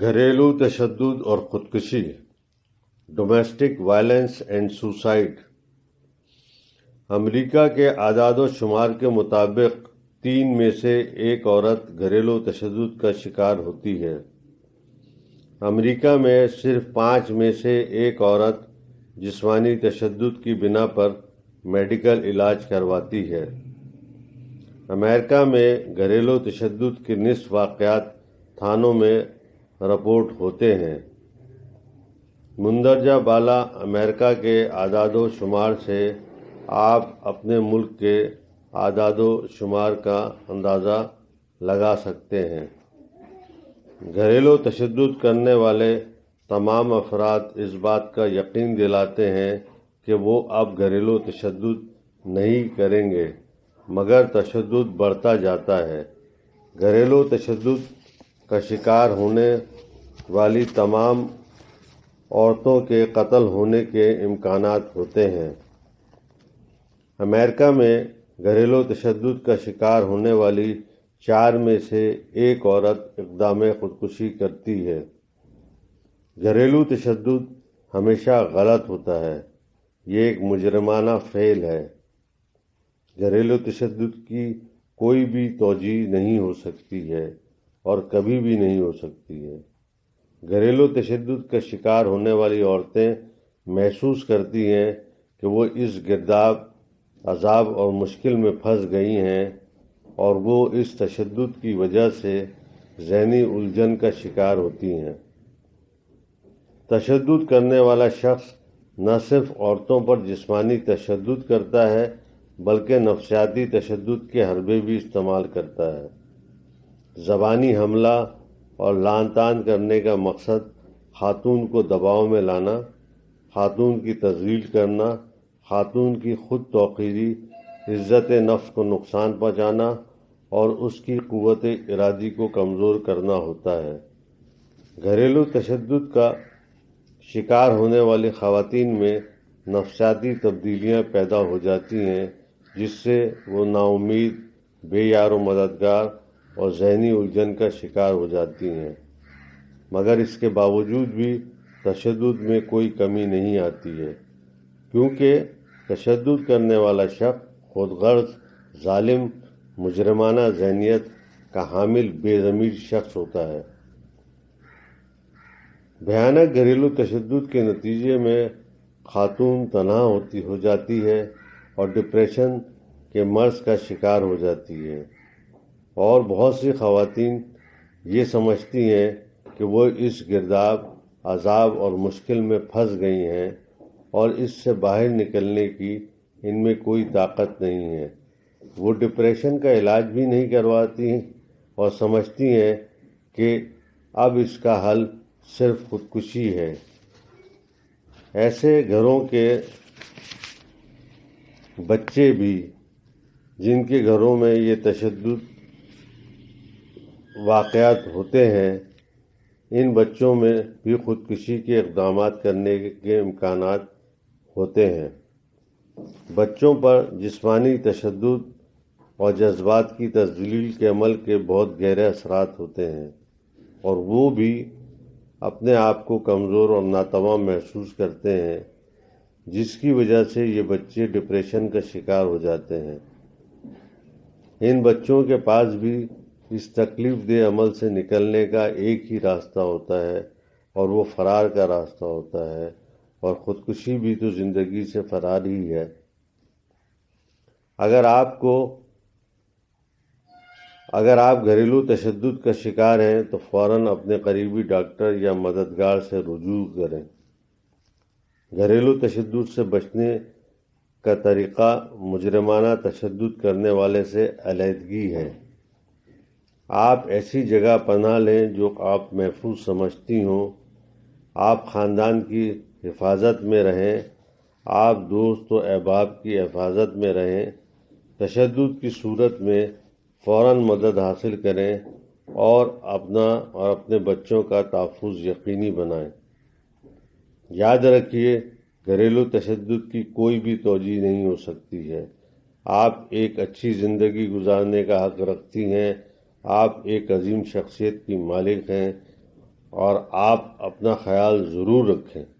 گھریلو تشدد اور خودکشی، ڈومیسٹک وائلنس اینڈ سوسائڈ۔ امریکہ کے اعداد و شمار کے مطابق 3 میں سے 1 عورت گھریلو تشدد کا شکار ہوتی ہے۔ امریکہ میں صرف 5 میں سے 1 عورت جسمانی تشدد کی بنا پر میڈیکل علاج کرواتی ہے۔ امریکہ میں گھریلو تشدد کے نصف واقعات تھانوں میں رپورٹ ہوتے ہیں۔ مندرجہ بالا امریکہ کے اعداد و شمار سے آپ اپنے ملک کے اعداد و شمار کا اندازہ لگا سکتے ہیں۔ گھریلو تشدد کرنے والے تمام افراد اس بات کا یقین دلاتے ہیں کہ وہ اب گھریلو تشدد نہیں کریں گے، مگر تشدد بڑھتا جاتا ہے۔ گھریلو تشدد کا شکار ہونے والی تمام عورتوں کے قتل ہونے کے امکانات ہوتے ہیں۔ امریکہ میں گھریلو تشدد کا شکار ہونے والی 4 میں سے 1 عورت اقدام خودکشی کرتی ہے۔ گھریلو تشدد ہمیشہ غلط ہوتا ہے، یہ ایک مجرمانہ فعل ہے۔ گھریلو تشدد کی کوئی بھی توجیہ نہیں ہو سکتی ہے اور کبھی بھی نہیں ہو سکتی ہے۔ گھریلو تشدد کا شکار ہونے والی عورتیں محسوس کرتی ہیں کہ وہ اس گرداب، عذاب اور مشکل میں پھنس گئی ہیں اور وہ اس تشدد کی وجہ سے ذہنی الجھن کا شکار ہوتی ہیں۔ تشدد کرنے والا شخص نہ صرف عورتوں پر جسمانی تشدد کرتا ہے بلکہ نفسیاتی تشدد کے حربے بھی استعمال کرتا ہے۔ زبانی حملہ اور لعن طعن کرنے کا مقصد خاتون کو دباؤ میں لانا، خاتون کی تذلیل کرنا، خاتون کی خود توقیری، عزت نفس کو نقصان پہنچانا اور اس کی قوت ارادی کو کمزور کرنا ہوتا ہے۔ گھریلو تشدد کا شکار ہونے والی خواتین میں نفسیاتی تبدیلیاں پیدا ہو جاتی ہیں جس سے وہ نا امید، بے یار و مددگار اور ذہنی الجھن کا شکار ہو جاتی ہیں، مگر اس کے باوجود بھی تشدد میں کوئی کمی نہیں آتی ہے، کیونکہ تشدد کرنے والا شخص خود غرض، ظالم، مجرمانہ ذہنیت کا حامل بے ضمیر شخص ہوتا ہے۔ بھیانک گھریلو تشدد کے نتیجے میں خاتون تنہا ہو جاتی ہے اور ڈپریشن کے مرض کا شکار ہو جاتی ہے، اور بہت سی خواتین یہ سمجھتی ہیں کہ وہ اس گرداب، عذاب اور مشکل میں پھنس گئی ہیں اور اس سے باہر نکلنے کی ان میں کوئی طاقت نہیں ہے۔ وہ ڈپریشن کا علاج بھی نہیں کرواتی اور سمجھتی ہیں کہ اب اس کا حل صرف خودکشی ہے۔ ایسے گھروں کے بچے بھی جن کے گھروں میں یہ تشدد واقعات ہوتے ہیں، ان بچوں میں بھی خودکشی کے اقدامات کرنے کے امکانات ہوتے ہیں۔ بچوں پر جسمانی تشدد اور جذبات کی تذلیل کے عمل کے بہت گہرے اثرات ہوتے ہیں اور وہ بھی اپنے آپ کو کمزور اور ناتواں محسوس کرتے ہیں، جس کی وجہ سے یہ بچے ڈپریشن کا شکار ہو جاتے ہیں۔ ان بچوں کے پاس بھی اس تکلیف دہ عمل سے نکلنے کا ایک ہی راستہ ہوتا ہے اور وہ فرار کا راستہ ہوتا ہے، اور خودکشی بھی تو زندگی سے فرار ہی ہے۔ اگر آپ گھریلو تشدد کا شکار ہیں تو فوراً اپنے قریبی ڈاکٹر یا مددگار سے رجوع کریں۔ گھریلو تشدد سے بچنے کا طریقہ مجرمانہ تشدد کرنے والے سے علیحدگی ہے۔ آپ ایسی جگہ پناہ لیں جو آپ محفوظ سمجھتی ہوں، آپ خاندان کی حفاظت میں رہیں، آپ دوست و احباب کی حفاظت میں رہیں۔ تشدد کی صورت میں فوراً مدد حاصل کریں اور اپنا اور اپنے بچوں کا تحفظ یقینی بنائیں۔ یاد رکھیے، گھریلو تشدد کی کوئی بھی توجیہ نہیں ہو سکتی ہے۔ آپ ایک اچھی زندگی گزارنے کا حق رکھتی ہیں، آپ ایک عظیم شخصیت کی مالک ہیں، اور آپ اپنا خیال ضرور رکھیں۔